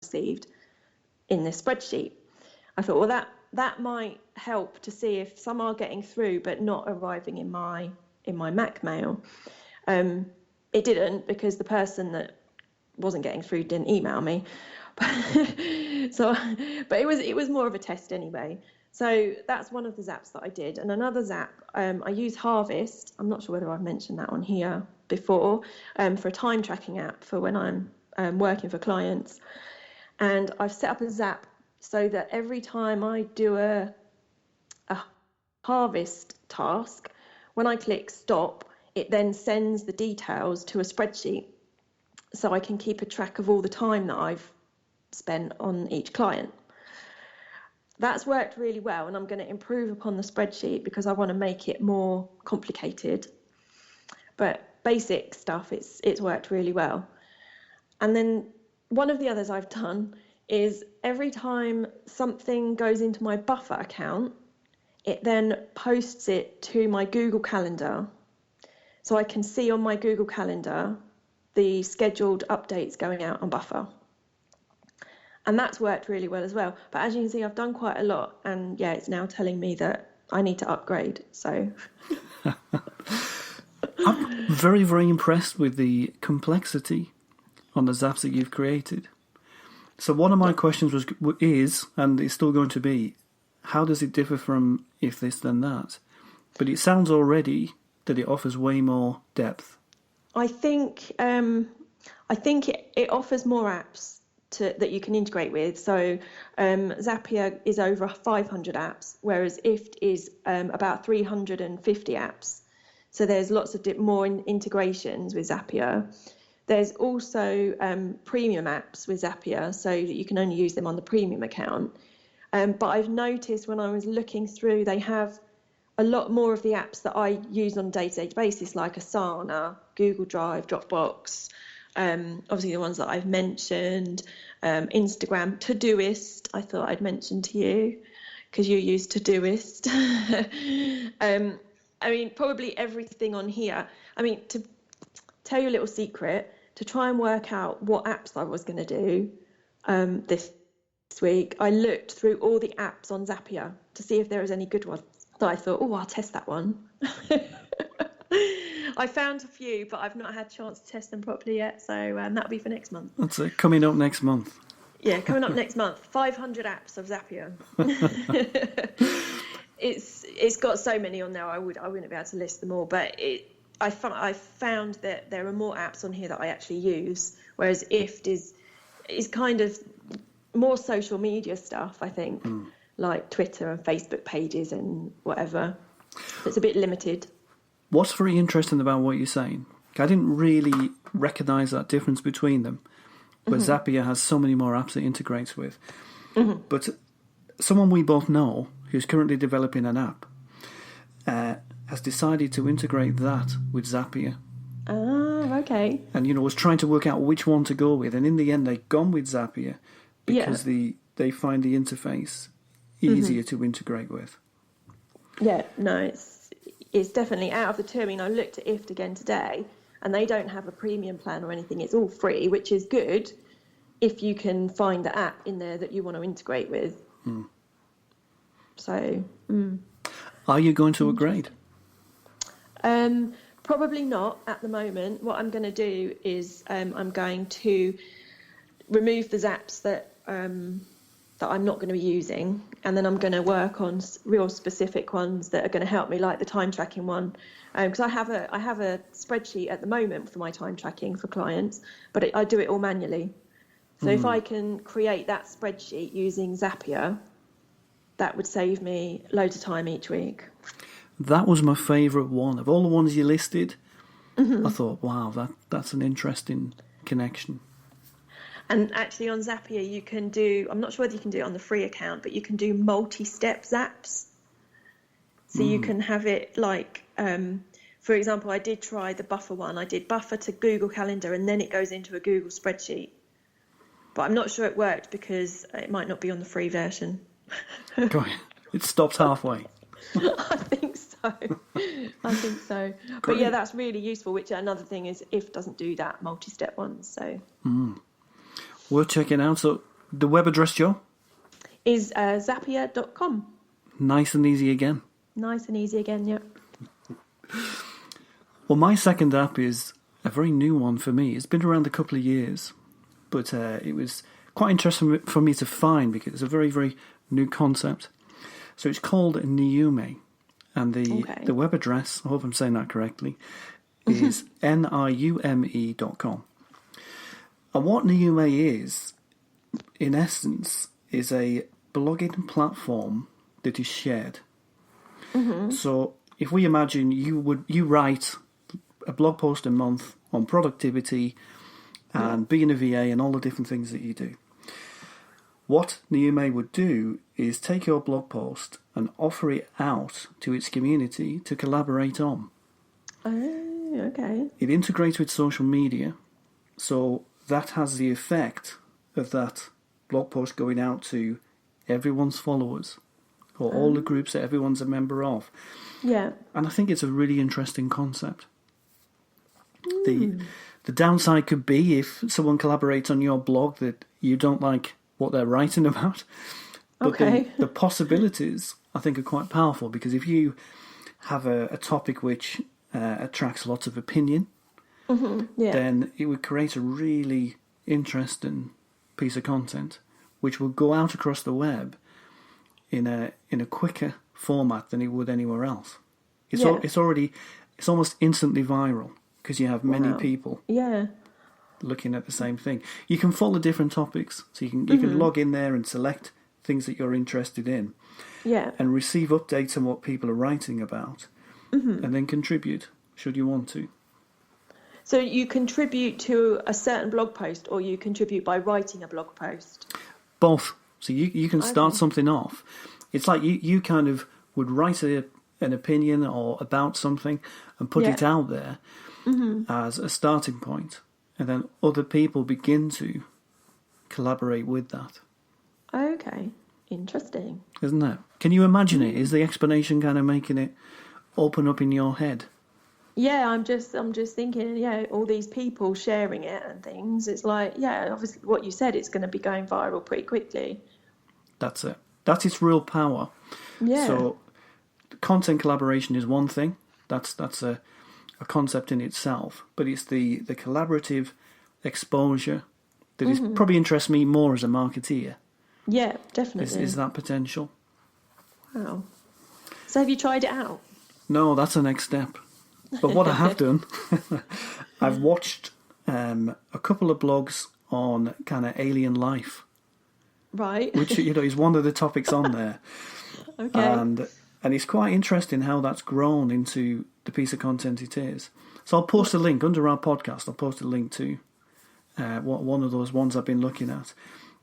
received in this spreadsheet. I thought, well, that might help to see if some are getting through but not arriving in my Mac mail. It didn't, because the person that wasn't getting through didn't email me. But it was more of a test anyway. So that's one of the zaps that I did. And another zap, I use Harvest. I'm not sure whether I've mentioned that on here before, for a time tracking app for when I'm working for clients. And I've set up a zap so that every time I do a Harvest task, when I click stop, it then sends the details to a spreadsheet, so I can keep a track of all the time that I've spent on each client. That's worked really well, and I'm going to improve upon the spreadsheet because I want to make it more complicated. But basic stuff, it's worked really well. And then one of the others I've done is every time something goes into my Buffer account, it then posts it to my Google Calendar. So I can see on my Google Calendar the scheduled updates going out on Buffer. And that's worked really well as well. But as you can see, I've done quite a lot. And yeah, it's now telling me that I need to upgrade. So I'm very, very impressed with the complexity on the zaps that you've created. So one of my questions is, and it's still going to be, how does it differ from If This Then That? But it sounds already that it offers way more depth. I think it offers more apps that you can integrate with. So Zapier is over 500 apps, whereas IFT is about 350 apps. So there's lots of more integrations with Zapier. There's also premium apps with Zapier, so that you can only use them on the premium account. But I've noticed when I was looking through, they have a lot more of the apps that I use on a day-to-day basis, like Asana, Google Drive, Dropbox, obviously the ones that I've mentioned, Instagram, Todoist, I thought I'd mention to you, because you use Todoist. I mean, probably everything on here. I mean, to tell you a little secret, to try and work out what apps I was going to do this week, I looked through all the apps on Zapier to see if there was any good ones. So I thought, I'll test that one. I found a few, but I've not had a chance to test them properly yet. So that'll be for next month. That's it, coming up next month. Yeah, coming up next month. 500 apps of Zapier. It's got so many on there. I wouldn't be able to list them all, but I found that there are more apps on here that I actually use, whereas IFT is kind of more social media stuff, I think, like Twitter and Facebook pages and whatever. It's a bit limited. What's very interesting about what you're saying, I didn't really recognise that difference between them, but Zapier has so many more apps it integrates with. But someone we both know who's currently developing an app has decided to integrate that with Zapier. Ah, okay. And, was trying to work out which one to go with. And in the end, they've gone with Zapier because they find the interface easier to integrate with. Yeah, no, it's definitely out of the two. I mean, I looked at IFT again today, and they don't have a premium plan or anything. It's all free, which is good if you can find the app in there that you want to integrate with. So, Are you going to upgrade? Probably not at the moment. What I'm going to do is I'm going to remove the zaps that I'm not going to be using, and then I'm going to work on real specific ones that are going to help me, like the time tracking one, because I have a spreadsheet at the moment for my time tracking for clients, but I do it all manually. So if I can create that spreadsheet using Zapier, that would save me loads of time each week. That was my favourite one. Of all the ones you listed, I thought, wow, that's an interesting connection. And actually on Zapier you can do, I'm not sure whether you can do it on the free account, but you can do multi-step zaps. So you can have it like, for example, I did try the Buffer one. I did Buffer to Google Calendar, and then it goes into a Google spreadsheet. But I'm not sure it worked because it might not be on the free version. It stopped halfway. I think so. Great. But yeah, that's really useful, which another thing is IFT doesn't do that multi-step one. So we're checking out. So The web address, Jo? Is Zapier.com. Nice and easy again. Nice and easy again, yeah. Well, my second app is a very new one for me. It's been around a couple of years, but it was quite interesting for me to find because it's a very, very new concept. So it's called Niume, and the web address, I hope I'm saying that correctly, is niume.com. And what Niume is, in essence, is a blogging platform that is shared. Mm-hmm. So if we imagine you write a blog post a month on productivity and being a VA and all the different things that you do. What Niume would do is take your blog post and offer it out to its community to collaborate on. Oh, okay. It integrates with social media, so that has the effect of that blog post going out to everyone's followers or all the groups that everyone's a member of. Yeah. And I think it's a really interesting concept. The downside could be if someone collaborates on your blog that you don't like what they're writing about. But the possibilities, I think, are quite powerful because if you have a topic which attracts lots of opinion, then it would create a really interesting piece of content which will go out across the web in a quicker format than it would anywhere else. It's almost instantly viral because you have many people looking at the same thing. You can follow different topics, so you can log in there and select things that you're interested in, and receive updates on what people are writing about, and then contribute should you want to. So you contribute to a certain blog post, or you contribute by writing a blog post? Both. So you can start something off. It's like you kind of would write an opinion or about something and put it out there as a starting point. And then other people begin to collaborate with that. Okay, interesting. Isn't it? Can you imagine it? Is the explanation kind of making it open up in your head? Yeah, I'm just thinking, all these people sharing it and things. It's like, obviously what you said, it's going to be going viral pretty quickly. That's it. That's its real power. Yeah. So content collaboration is one thing. That's a concept in itself, but it's the collaborative exposure that is probably interests me more as a marketeer. Yeah, definitely. Is that potential? Wow. So have you tried it out? No, that's the next step. But what I have done, I've watched a couple of blogs on kind of alien life. Right. Which, is one of the topics on there. Okay. And it's quite interesting how that's grown into the piece of content it is. So I'll post a link under our podcast. I'll post a link to one of those ones I've been looking at.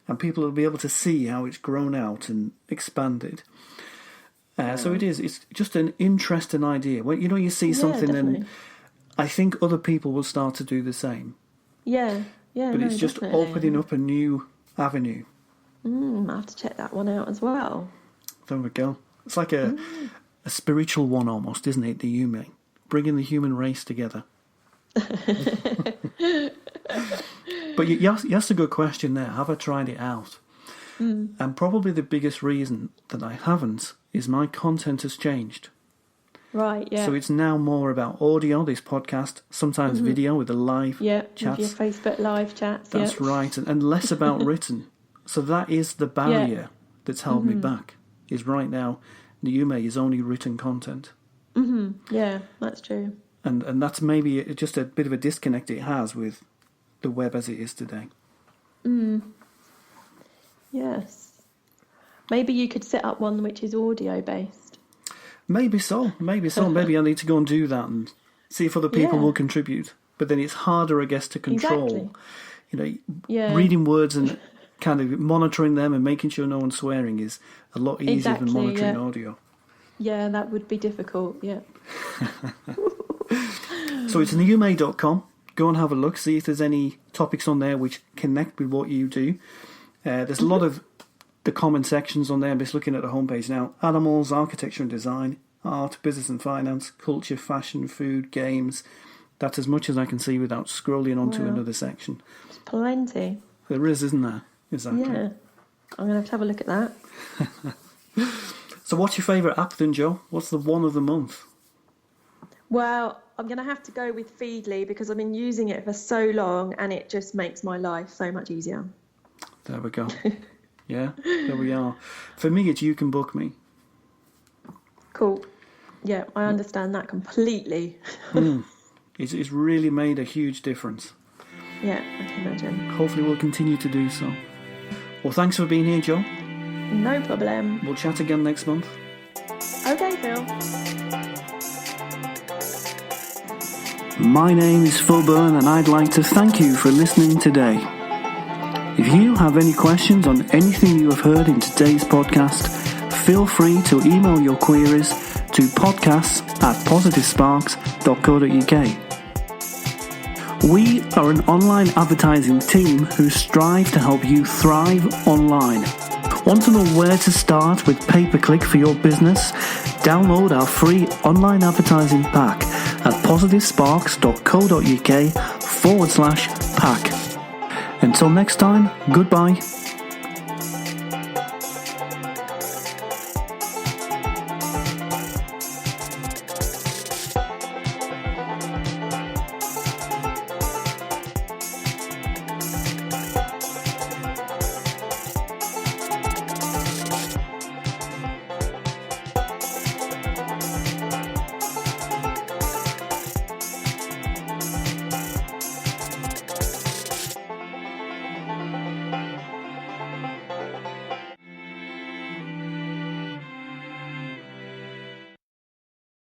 And people will be able to see how it's grown out and expanded. So it's just an interesting idea. When you see something, and I think other people will start to do the same. Yeah. But it's just opening up a new avenue. I have to check that one out as well. There we go. It's like a spiritual one almost, isn't it? The Niume, bringing the human race together. But you asked a good question there. Have I tried it out? And probably the biggest reason that I haven't is my content has changed. Right, yeah. So it's now more about audio, this podcast, sometimes video with the live chats. With your Facebook live chats. That's right, and less about written. So that is the barrier that's held me back, is right now, Niume is only written content. Yeah, that's true. And that's maybe just a bit of a disconnect it has with the web as it is today. Yes. Maybe you could set up one which is audio based. Maybe so. Maybe I need to go and do that and see if other people will contribute. But then it's harder, I guess, to control. Exactly. Reading words and kind of monitoring them and making sure no one's swearing is a lot easier than monitoring audio. Yeah, that would be difficult, yeah. So it's niume.com. Go and have a look, see if there's any topics on there which connect with what you do. There's a lot of the common sections on there. I'm just looking at the homepage now. Animals, architecture and design, art, business and finance, culture, fashion, food, games. That's as much as I can see without scrolling onto another section. There's plenty. There is, isn't there? Exactly. Yeah, I'm going to have a look at that. So what's your favourite app then, Jo? What's the one of the month? Well, I'm going to have to go with Feedly because I've been using it for so long and it just makes my life so much easier. There we go. Yeah, there we are. For me, it's You Can Book Me. Cool. Yeah, I understand that completely. It's really made a huge difference. Yeah, I can imagine. Hopefully we'll continue to do so. Well, thanks for being here, Jo. No problem. We'll chat again next month. Okay, Phil. My name is Phil Byrne and I'd like to thank you for listening today. If you have any questions on anything you have heard in today's podcast, feel free to email your queries to podcasts@positivesparks.co.uk. We are an online advertising team who strive to help you thrive online. Want to know where to start with pay-per-click for your business? Download our free online advertising pack at positivesparks.co.uk/pack. Until next time, goodbye.